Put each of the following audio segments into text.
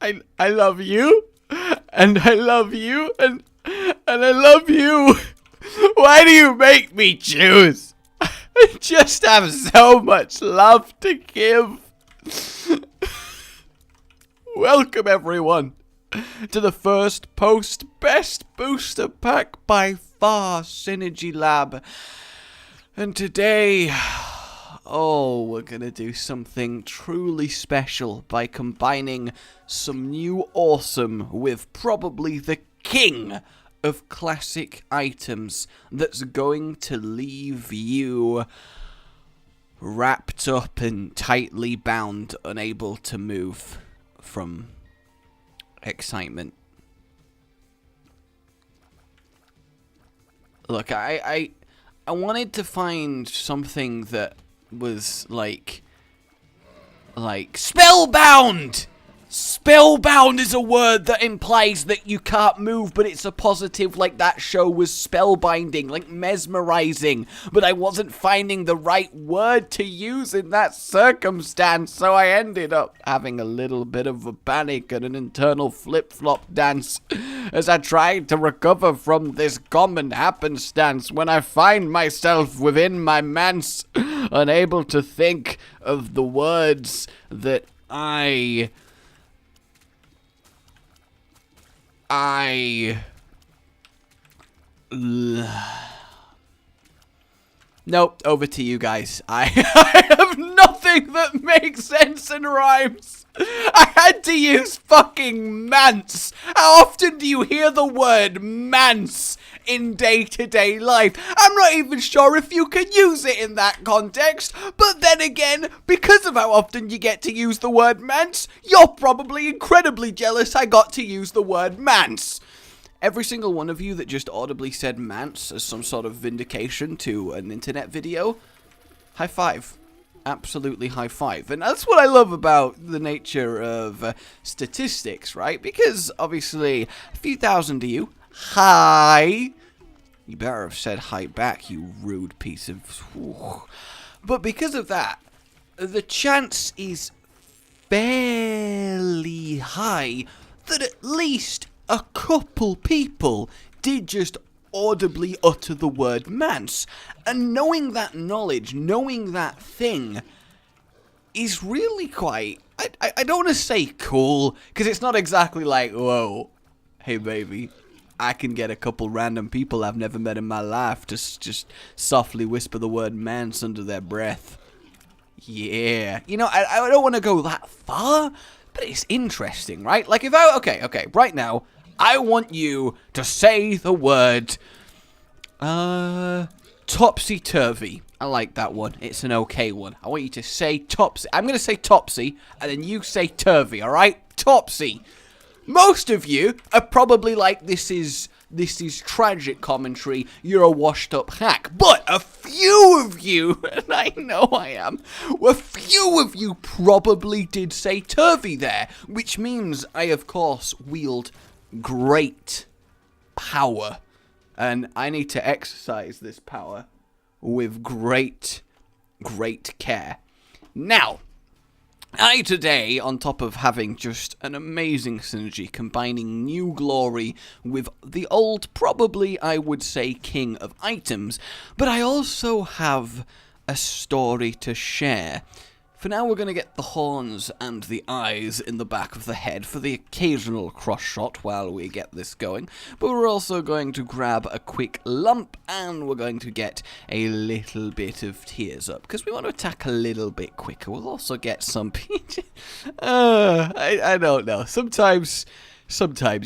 I love you, and I love you, and I love you. Why do you make me choose? I just have so much love to give. Welcome everyone to the first post best booster pack by far, Synergy Lab. And today, we're gonna do something truly special by combining some new awesome with probably the king of classic items that's going to leave you wrapped up and tightly bound, unable to move from excitement. Look, I wanted to find something that was like spellbound. Spellbound is a word that implies that you can't move, but it's a positive, like that show was spellbinding, like mesmerizing. But I wasn't finding the right word to use in that circumstance, so I ended up having a little bit of a panic and an internal flip-flop dance as I tried to recover from this common happenstance when I find myself within my manse, unable to think of the words that Nope, over to you guys. I have nothing that makes sense and rhymes. I had to use fucking manse. How often do you hear the word manse in day-to-day life? I'm not even sure if you can use it in that context, but then again, because of how often you get to use the word manse, you're probably incredibly jealous I got to use the word manse. Every single one of you that just audibly said manse as some sort of vindication to an internet video, high five. Absolutely high five. And that's what I love about the nature of statistics, right? Because obviously, a few thousand of you, hi. You better have said hi back, you rude piece of... Ooh. But because of that, the chance is fairly high that at least a couple people did just audibly utter the word manse. And knowing that knowledge, knowing that thing, is really quite... I don't want to say cool, because it's not exactly like, whoa, hey baby, I can get a couple random people I've never met in my life to just softly whisper the word manse under their breath. Yeah. You know, I don't want to go that far, but it's interesting, right? Like if I... Okay, right now, I want you to say the word topsy-turvy. I like that one. It's an okay one. I want you to say topsy. I'm going to say topsy, and then you say turvy, alright? Topsy. Most of you are probably like, this is tragic commentary, you're a washed up hack. But a few of you, and I know I am, a few of you probably did say turvy there, which means I, of course, wield great power, and I need to exercise this power with great care. Now, I today, on top of having just an amazing synergy combining new glory with the old, probably I would say king of items, but I also have a story to share. For now, we're going to get the horns and the eyes in the back of the head for the occasional cross shot while we get this going. But we're also going to grab a quick lump, and we're going to get a little bit of tears up, because we want to attack a little bit quicker. We'll also get some... I don't know. Sometimes,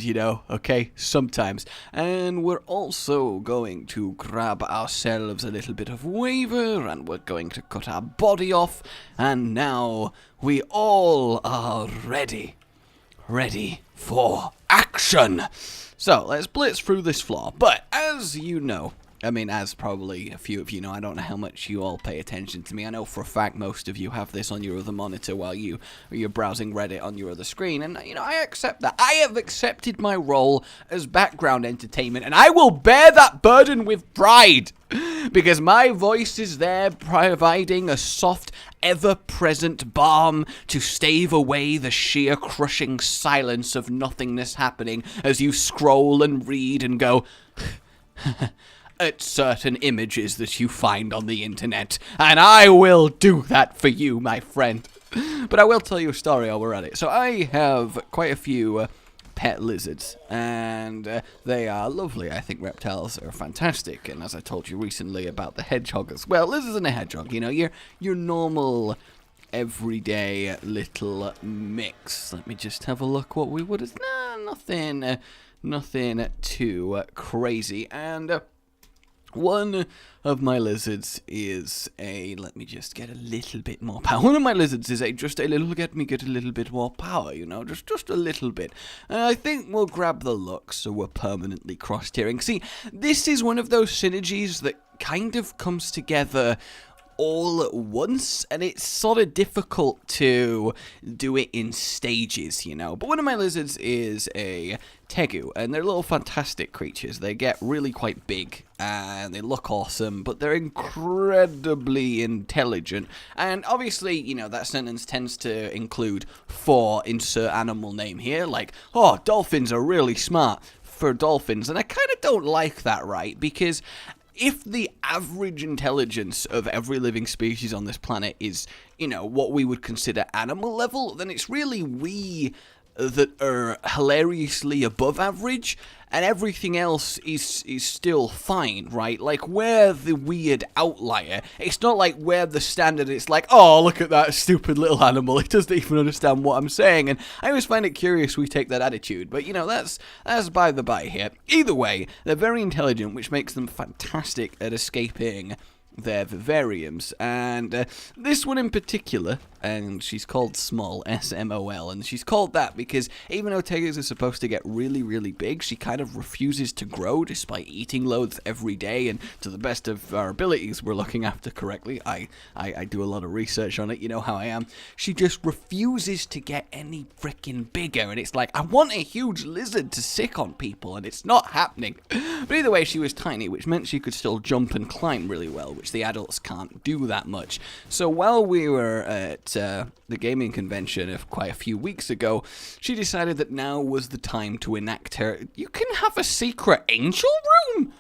you know, okay? Sometimes. And we're also going to grab ourselves a little bit of waver, and we're going to cut our body off, and now we all are ready. Ready for action! So, let's blitz through this floor, but as you know, I mean, as probably a few of you know, I don't know how much you all pay attention to me. I know for a fact most of you have this on your other monitor while you're browsing Reddit on your other screen, and, you know, I accept that. I have accepted my role as background entertainment, and I will bear that burden with pride. because my voice is there providing a soft, ever-present balm to stave away the sheer crushing silence of nothingness happening as you scroll and read and go at certain images that you find on the internet. And I will do that for you, my friend. But I will tell you a story while we're at it. So I have quite a few pet lizards, and they are lovely. I think reptiles are fantastic, and as I told you recently about the hedgehog as well, lizards and a hedgehog, you know, your normal, everyday little mix. Let me just have a look what we would have... nothing too crazy, and... one of my lizards is a, let me just get a little bit more power. One of my lizards is get a little bit more power, you know, just a little bit. And I think we'll grab the look so we're permanently cross-tiering. See, this is one of those synergies that kind of comes together all at once, and it's sort of difficult to do it in stages, you know. But one of my lizards is a tegu, and they're little fantastic creatures. They get really quite big, and they look awesome, but they're incredibly intelligent. And obviously, you know, that sentence tends to include for insert animal name here, like, oh, dolphins are really smart for dolphins. And I kind of don't like that, right? Because if the average intelligence of every living species on this planet is, you know, what we would consider animal level, then it's really we that are hilariously above average, and everything else is still fine, right? Like, we're the weird outlier. It's not like we're the standard. It's like, oh, look at that stupid little animal. It doesn't even understand what I'm saying. And I always find it curious we take that attitude. But, you know, that's by the by here. Either way, they're very intelligent, which makes them fantastic at escaping their vivariums, and this one in particular, and she's called Small, S-M-O-L, and she's called that because even though tegus are supposed to get really, really big, she kind of refuses to grow despite eating loads every day, and to the best of our abilities, we're looking after correctly. I do a lot of research on it, you know how I am. She just refuses to get any freaking bigger, and it's like, I want a huge lizard to sick on people, and it's not happening. But either way, she was tiny, which meant she could still jump and climb really well, which the adults can't do that much. So while we were at the gaming convention of quite a few weeks ago, she decided that now was the time to enact her, you can have a secret angel room?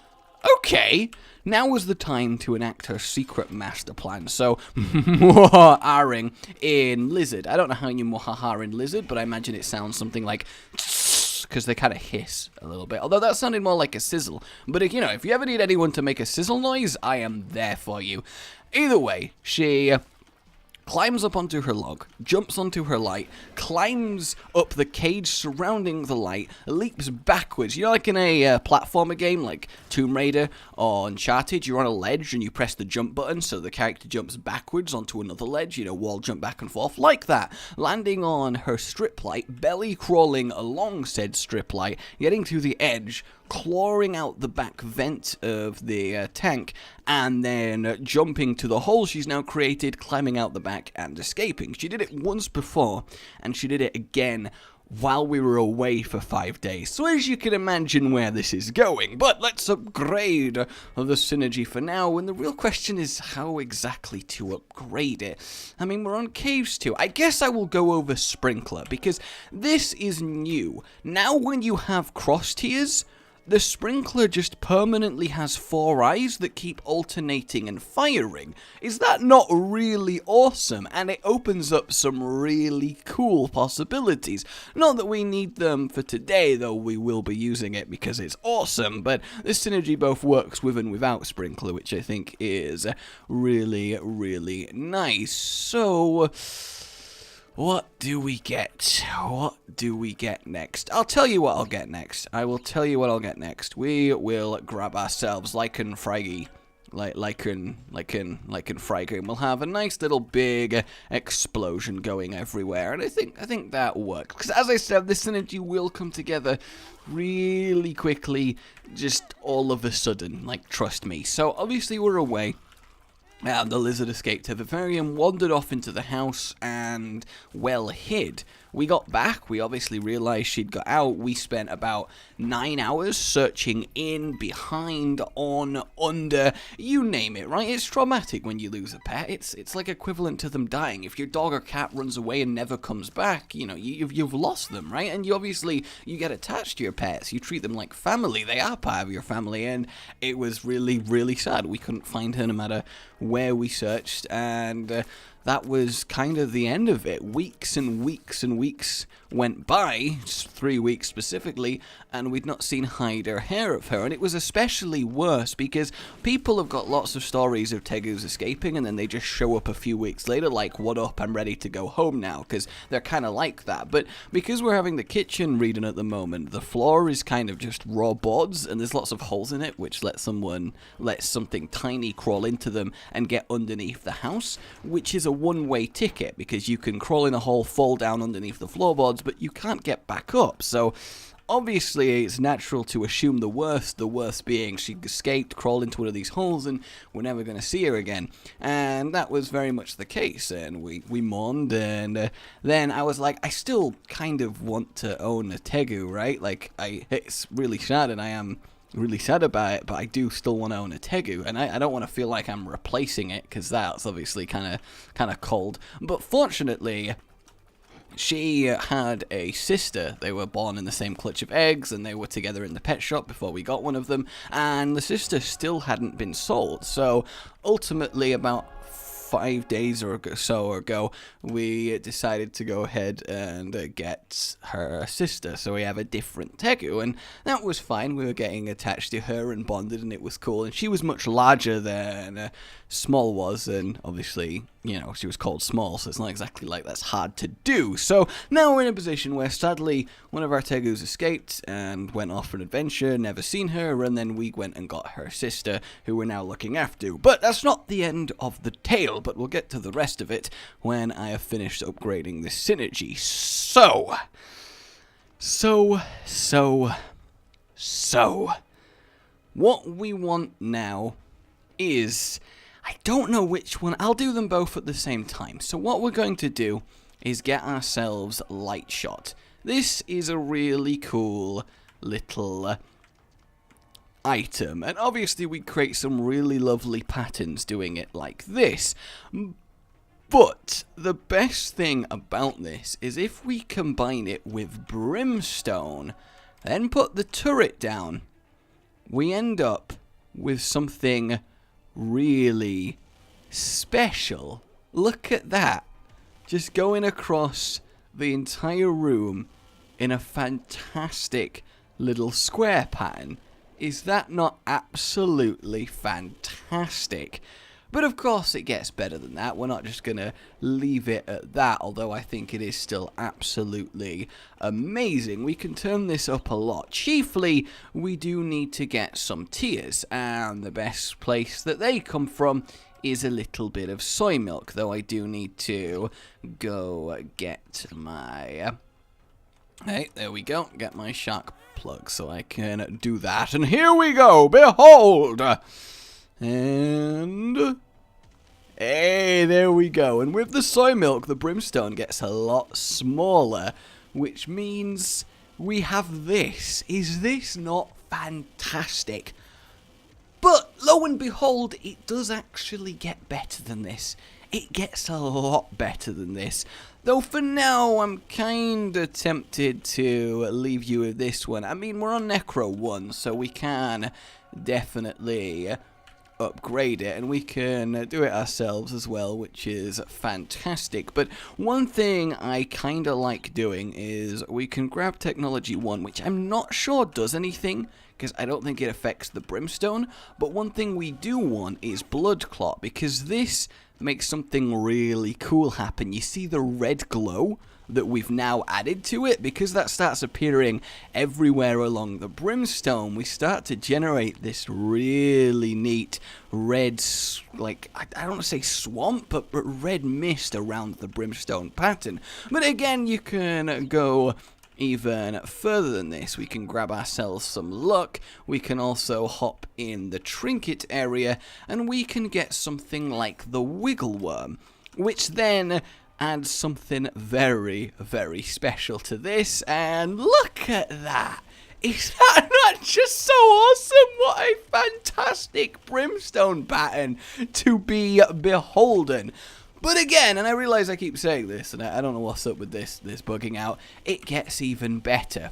Okay. Now was the time to enact her secret master plan. So, muhaharing in lizard. I don't know how you muhaha in lizard, but I imagine it sounds something like because they kind of hiss a little bit. Although that sounded more like a sizzle. But if you ever need anyone to make a sizzle noise, I am there for you. Either way, she climbs up onto her log, jumps onto her light, climbs up the cage surrounding the light, leaps backwards. You know, like in a platformer game like Tomb Raider or Uncharted, you're on a ledge and you press the jump button so the character jumps backwards onto another ledge, you know, wall jump back and forth, like that. Landing on her strip light, belly crawling along said strip light, getting to the edge, clawing out the back vent of the tank, and then jumping to the hole she's now created, climbing out the back and escaping. She did it once before, and she did it again while we were away for 5 days. So as you can imagine where this is going, but let's upgrade the synergy for now, and the real question is how exactly to upgrade it. I mean, we're on caves too. I guess I will go over sprinkler, because this is new. Now when you have cross tiers, the sprinkler just permanently has 4 eyes that keep alternating and firing. Is that not really awesome? And it opens up some really cool possibilities. Not that we need them for today, though we will be using it because it's awesome, but this synergy both works with and without sprinkler, which I think is really, really nice. So, what do we get? What do we get next? I'll tell you what I'll get next. I will tell you what I'll get next. We will grab ourselves Lycan Fraggy. Lycan Fraggy. And we'll have a nice little big explosion going everywhere. And I think that works. Because as I said, this synergy will come together really quickly. Just all of a sudden. Like, trust me. So, obviously we're away. The lizard escaped her vivarium, wandered off into the house, and well hid. we got back, we obviously realized she'd got out. We spent about 9 hours searching in, behind, on, under, you name it, right? It's traumatic when you lose a pet. It's like equivalent to them dying. If your dog or cat runs away and never comes back, you know, you've lost them, right? And you obviously, you get attached to your pets. You treat them like family. They are part of your family, and it was really, really sad. We couldn't find her no matter where we searched, and that was kind of the end of it. Weeks and weeks and weeks went by, 3 weeks specifically, and we'd not seen hide or hair of her. And it was especially worse because people have got lots of stories of tegus escaping and then they just show up a few weeks later like, what up, I'm ready to go home now, because they're kind of like that. But because we're having the kitchen redone at the moment, the floor is kind of just raw boards and there's lots of holes in it, which let something tiny crawl into them and get underneath the house, which is a one-way ticket because you can crawl in a hole, fall down underneath the floorboards, but you can't get back up. So obviously it's natural to assume the worst being she escaped, crawled into one of these holes, and we're never going to see her again. And that was very much the case, and we mourned, and then I was like, I still kind of want to own a tegu, right? Like, it's really sad, and I am really sad about it, but I do still want to own a tegu, and I don't want to feel like I'm replacing it, because that's obviously kind of cold. But fortunately, she had a sister. They were born in the same clutch of eggs, and they were together in the pet shop before we got one of them, and the sister still hadn't been sold. So ultimately, about 5 days or so ago, we decided to go ahead and get her sister, so we have a different tegu, and that was fine. We were getting attached to her and bonded, and it was cool, and she was much larger than Small was, and obviously, you know, she was called Small, so it's not exactly like that's hard to do. So now we're in a position where sadly one of our tegus escaped and went off for an adventure, never seen her, and then we went and got her sister, who we're now looking after. But that's not the end of the tale, but we'll get to the rest of it when I have finished upgrading this synergy. So what we want now is, I don't know which one. I'll do them both at the same time. So what we're going to do is get ourselves Light Shot. This is a really cool little item, and obviously we create some really lovely patterns doing it like this. But the best thing about this is if we combine it with Brimstone, then put the turret down, we end up with something really special. Look at that. Just going across the entire room in a fantastic little square pattern. Is that not absolutely fantastic? But of course it gets better than that. We're not just going to leave it at that, although I think it is still absolutely amazing. We can turn this up a lot. Chiefly, we do need to get some tears, and the best place that they come from is a little bit of soy milk, though I do need to go get my... Hey, there we go. Get my shark plug so I can do that. And here we go. Behold! And... hey, there we go. And with the soy milk, the brimstone gets a lot smaller, which means we have this. Is this not fantastic? But lo and behold, it does actually get better than this. It gets a lot better than this. Though for now, I'm kinda tempted to leave you with this one. I mean, we're on Necro 1, so we can definitely upgrade it, and we can do it ourselves as well, which is fantastic. But one thing I kinda like doing is we can grab Technology 1, which I'm not sure does anything, because I don't think it affects the Brimstone, but one thing we do want is Blood Clot, because this makes something really cool happen. You see the red glow that we've now added to it? Because that starts appearing everywhere along the Brimstone, we start to generate this really neat red, like, I don't want to say swamp, but red mist around the Brimstone pattern. But again, you can go even further than this. We can grab ourselves some luck, we can also hop in the trinket area, and we can get something like the wiggle worm, which then adds something very, very special to this, and look at that. Is that not just so awesome? What a fantastic brimstone pattern to be beholden. But again, and I realize I keep saying this, and I don't know what's up with this bugging out, it gets even better.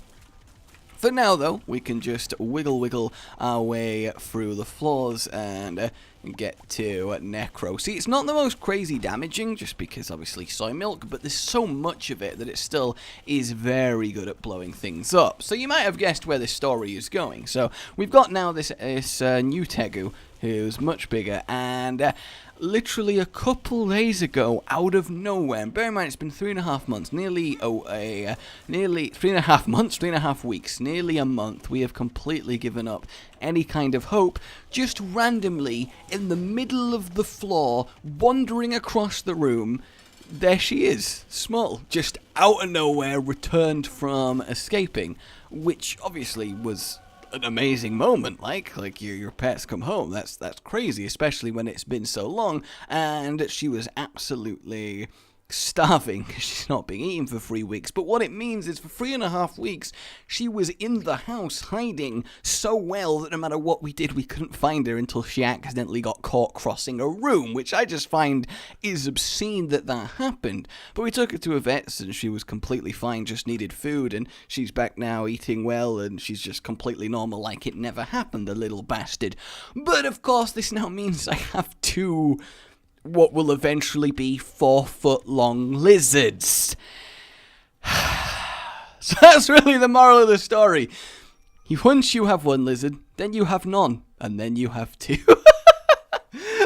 For now, though, we can just wiggle our way through the floors and get to Necro. See, it's not the most crazy damaging, just because obviously soy milk, but there's so much of it that it still is very good at blowing things up. So you might have guessed where this story is going. So we've got now this new Tegu, who's much bigger, and literally a couple days ago, out of nowhere, and bear in mind it's been 3.5 months, nearly 3.5 months, 3.5 weeks, nearly a month, we have completely given up any kind of hope. Just randomly, in the middle of the floor, wandering across the room, there she is, Small, just out of nowhere, returned from escaping, which obviously was an amazing moment, like your pets come home. That's crazy, especially when it's been so long, and she was absolutely starving because she's not been eating for 3 weeks. But what it means is for 3.5 weeks she was in the house hiding so well that no matter what we did, we couldn't find her until she accidentally got caught crossing a room, which I just find is obscene that happened. But we took her to a vet's and she was completely fine, just needed food, and she's back now eating well, and she's just completely normal like it never happened, the little bastard. But of course this now means I have two what will eventually be 4-foot-long lizards. So that's really the moral of the story. Once you have one lizard, then you have none, and then you have two.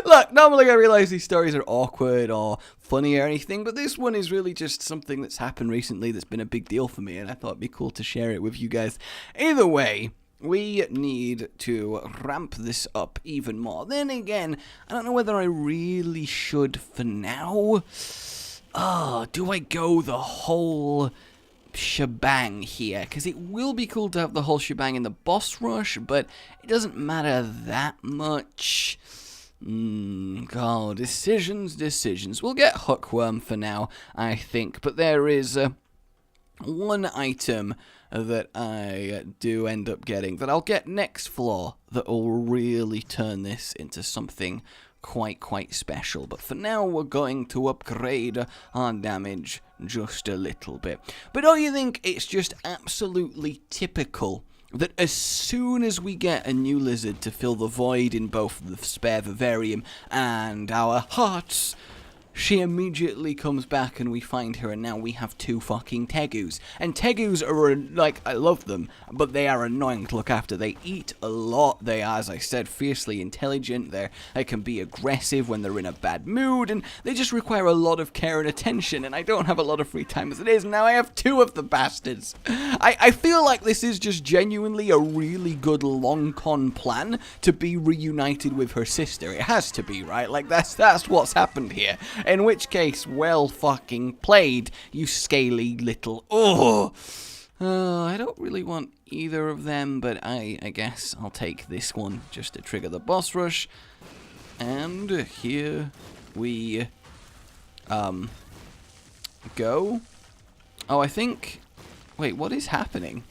Look, normally I realize these stories are awkward or funny or anything, but this one is really just something that's happened recently that's been a big deal for me, and I thought it'd be cool to share it with you guys. Either way, we need to ramp this up even more. Then again, I don't know whether I really should for now. Do I go the whole shebang here? Because it will be cool to have the whole shebang in the boss rush, but it doesn't matter that much. God, decisions. We'll get Hookworm for now, I think, but there is one item that I do end up getting, that I'll get next floor, that will really turn this into something quite special. But for now, we're going to upgrade our damage just a little bit. But don't you think it's just absolutely typical that as soon as we get a new lizard to fill the void in both the spare vivarium and our hearts, she immediately comes back and we find her, and now we have two fucking Tegus. And Tegus are, like, I love them, but they are annoying to look after. They eat a lot. They are, as I said, fiercely intelligent. They can be aggressive when they're in a bad mood, and they just require a lot of care and attention, and I don't have a lot of free time as it is. Now I have two of the bastards. I feel like this is just genuinely a really good long con plan to be reunited with her sister. It has to be, right? Like, that's what's happened here. In which case, well fucking played, you scaly little... I don't really want either of them, but I guess I'll take this one just to trigger the boss rush. And here we go. Oh, I think... Wait, what is happening?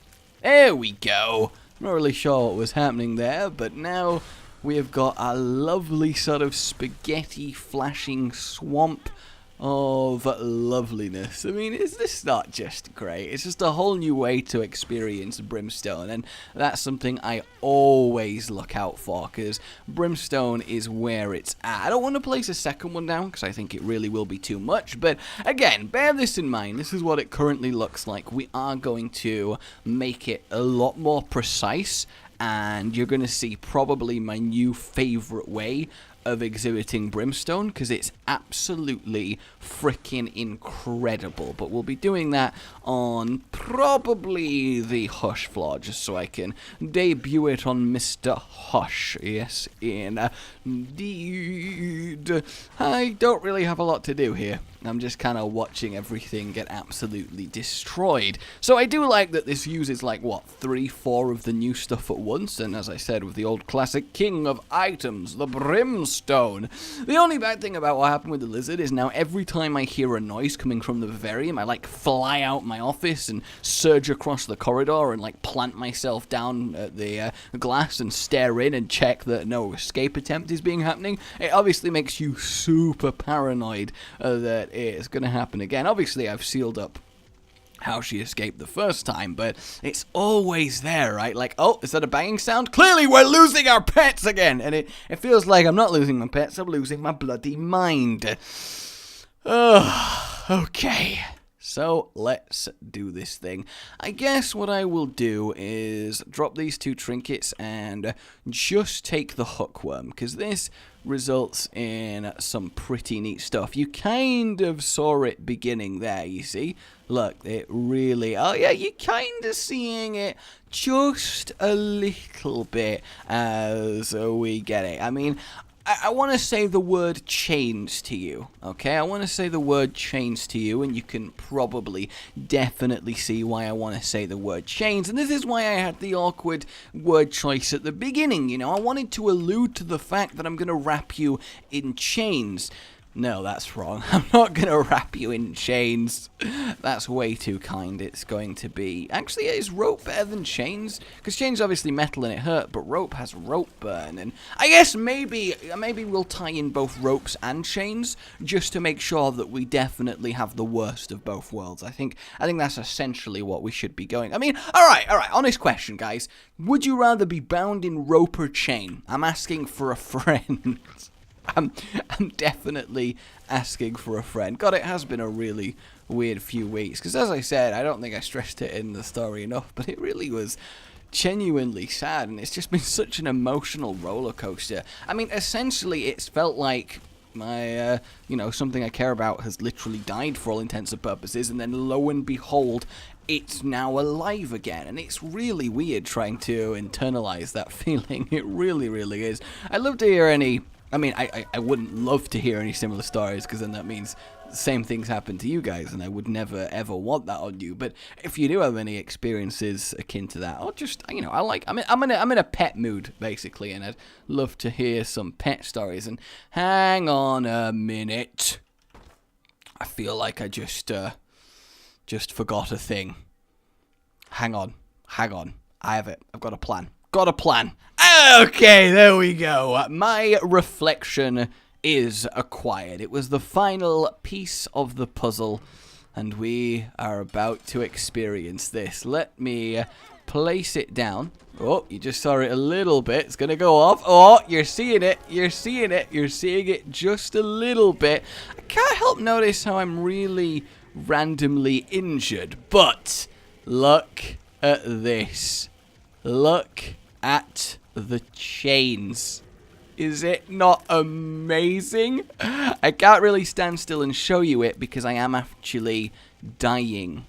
There we go. I'm not really sure what was happening there, but now we have got a lovely sort of spaghetti flashing swamp of loveliness. I mean, is this not just great? It's just a whole new way to experience Brimstone, and that's something I always look out for, because Brimstone is where it's at. I don't want to place a second one down, because I think it really will be too much, but again, bear this in mind. This is what it currently looks like. We are going to make it a lot more precise, and you're going to see probably my new favorite way of exhibiting Brimstone, because it's absolutely freaking incredible. But we'll be doing that on probably the Hush floor, just so I can debut it on Mr. Hush. Yes, indeed. I don't really have a lot to do here. I'm just kind of watching everything get absolutely destroyed. So I do like that this uses, like, what, 3-4 of the new stuff at once, and as I said, with the old classic king of items, the Brimstone, Brimstone. The only bad thing about what happened with the lizard is now every time I hear a noise coming from the vivarium, I like fly out my office and surge across the corridor and like plant myself down at the glass and stare in and check that no escape attempt is being happening. It obviously makes you super paranoid that it's going to happen again. Obviously, I've sealed up how she escaped the first time, but it's always there, right? Like, oh, is that a banging sound? Clearly we're losing our pets again! And it feels like I'm not losing my pets, I'm losing my bloody mind. Okay. So, let's do this thing. I guess what I will do is drop these 2 trinkets and just take the hookworm, because this results in some pretty neat stuff. You kind of saw it beginning there, you see? Look, it really... Oh, yeah, you're kind of seeing it just a little bit as we get it. I mean... I want to say the word chains to you, okay? I want to say the word chains to you, and you can probably definitely see why I want to say the word chains. And this is why I had the awkward word choice at the beginning, you know? I wanted to allude to the fact that I'm going to wrap you in chains. No, that's wrong. I'm not going to wrap you in chains. That's way too kind. It's going to be... Actually, is rope better than chains? Because chains obviously metal and it hurt, but rope has rope burn. And I guess maybe we'll tie in both ropes and chains just to make sure that we definitely have the worst of both worlds. I think that's essentially what we should be going. I mean, all right. Honest question, guys. Would you rather be bound in rope or chain? I'm asking for a friend. I'm definitely asking for a friend. God, it has been a really weird few weeks. Because as I said, I don't think I stressed it in the story enough, but it really was genuinely sad. And it's just been such an emotional roller coaster. I mean, essentially, it's felt like my, something I care about has literally died for all intents and purposes. And then lo and behold, it's now alive again. And it's really weird trying to internalize that feeling. It really, really is. I'd love to hear any... I mean, I wouldn't love to hear any similar stories, because then that means the same things happen to you guys, and I would never, ever want that on you. But if you do have any experiences akin to that, or just, I'm in a pet mood, basically, and I'd love to hear some pet stories. And hang on a minute. I feel like I just forgot a thing. Hang on. I have it. I've got a plan. Okay, there we go. My reflection is acquired. It was the final piece of the puzzle, and we are about to experience this. Let me place it down. Oh, you just saw it a little bit. It's going to go off. Oh, you're seeing it. You're seeing it just a little bit. I can't help notice how I'm really randomly injured, but look at this. Look at the chains. Is it not amazing? I can't really stand still and show you it because I am actually dying.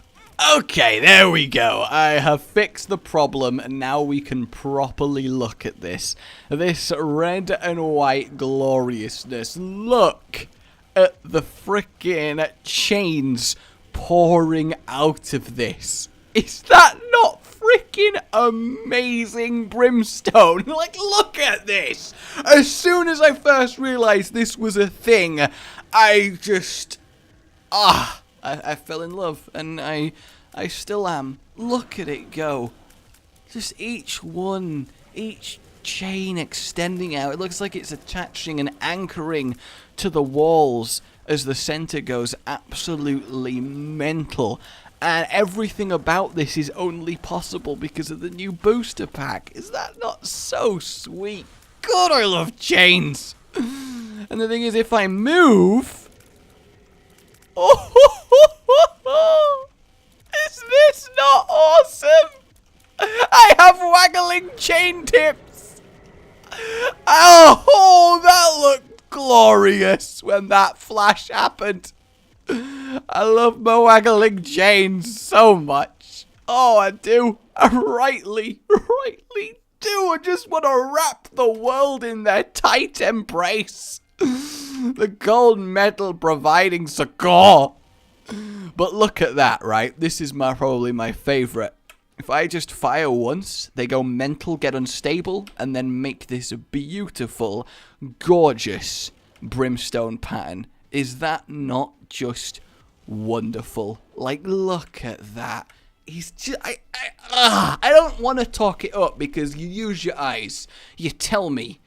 Okay, there we go. I have fixed the problem, and now we can properly look at this. This red and white gloriousness. Look at the freaking chains pouring out of this. Is that not freaking amazing, Brimstone? Like, look at this. As soon as I first realized this was a thing, I just... I fell in love, and I still am. Look at it go. Just each chain extending out. It looks like it's attaching and anchoring to the walls as the center goes absolutely mental. And everything about this is only possible because of the new booster pack. Is that not so sweet? God, I love chains. And the thing is, if I move... Is this not awesome? I have waggling chain tips. Oh, that looked glorious when that flash happened. I love my waggling chains so much. Oh, I do. I rightly do. I just want to wrap the world in their tight embrace. The gold medal providing succor. But look at that, right? This is probably my favorite If I just fire once, they go mental, get unstable, and then make this beautiful, gorgeous brimstone pattern. Is that not just wonderful? Like, look at that. He's just, I don't want to talk it up because you use your eyes. You tell me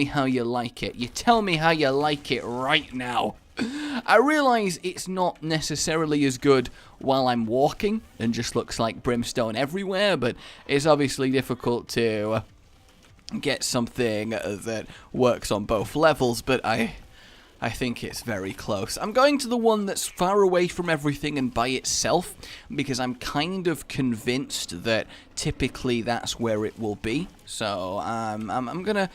how you like it. You tell me how you like it right now. I realise it's not necessarily as good while I'm walking and just looks like brimstone everywhere, but it's obviously difficult to get something that works on both levels, but I think it's very close. I'm going to the one that's far away from everything and by itself because I'm kind of convinced that typically that's where it will be. So I'm gonna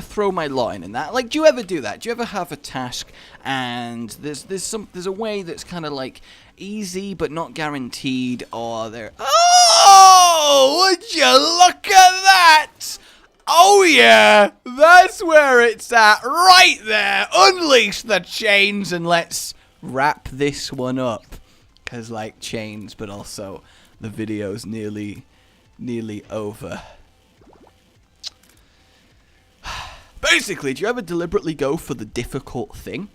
throw my line in that. Like, do you ever do that? Do you ever have a task and there's a way that's kind of like easy but not guaranteed, or there? Oh, would you look at that? Oh yeah, that's where it's at, right there. Unleash the chains and let's wrap this one up. Cause like chains, but also the video's nearly over. Basically, do you ever deliberately go for the difficult thing?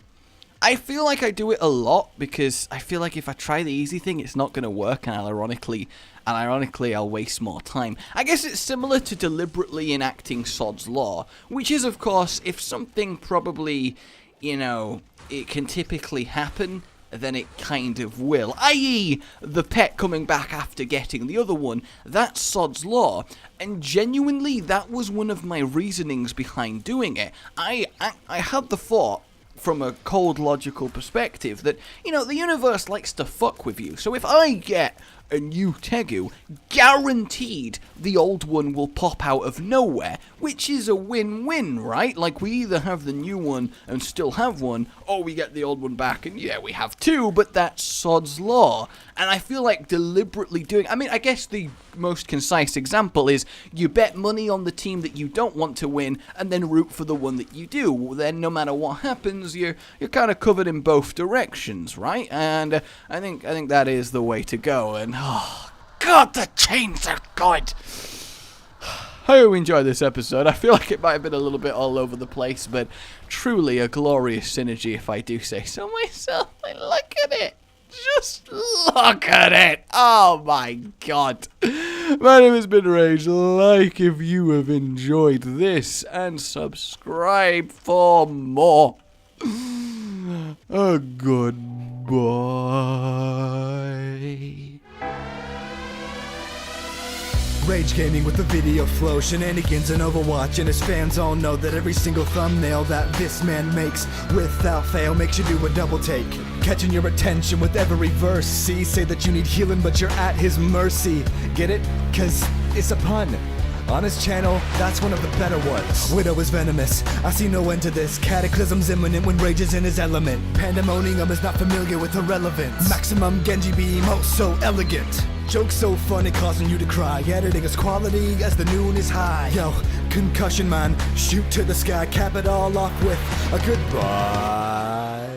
I feel like I do it a lot because I feel like if I try the easy thing, it's not going to work, and ironically, I'll waste more time. I guess it's similar to deliberately enacting Sod's Law, which is, of course, if something probably, it can typically happen, then it kind of will. I.e., the pet coming back after getting the other one, that's Sod's Law. And genuinely, that was one of my reasonings behind doing it. I had the thought, from a cold logical perspective, that, the universe likes to fuck with you. So if I get a new Tegu, guaranteed the old one will pop out of nowhere, which is a win-win, right? Like, we either have the new one and still have one, or we get the old one back and yeah, we have two, but that's Sod's Law. And I feel like deliberately doing, I guess the most concise example is you bet money on the team that you don't want to win and then root for the one that you do. Then no matter what happens, you're kind of covered in both directions, right? And I think that is the way to go. And oh god, the chains are good. I hope you enjoyed this episode. I feel like it might have been a little bit all over the place, but truly a glorious synergy, if I do say so myself. Look at it. Just look at it. Oh my god. My name has been Rage. Like if you have enjoyed this, and subscribe for more. A goodbye. Rage gaming with the video flow, shenanigans and Overwatch, and his fans all know that every single thumbnail that this man makes without fail makes you do a double take, catching your attention with every verse. See, say that you need healing but you're at his mercy. Get it? Cause it's a pun. On his channel, that's one of the better ones. Widow is venomous, I see no end to this. Cataclysm's imminent when Rage is in his element. Pandemonium is not familiar with irrelevance. Maximum Genji beam, oh so elegant. Jokes so funny, causing you to cry. Editing is quality as the noon is high. Yo, concussion man, shoot to the sky. Cap it all off with a goodbye.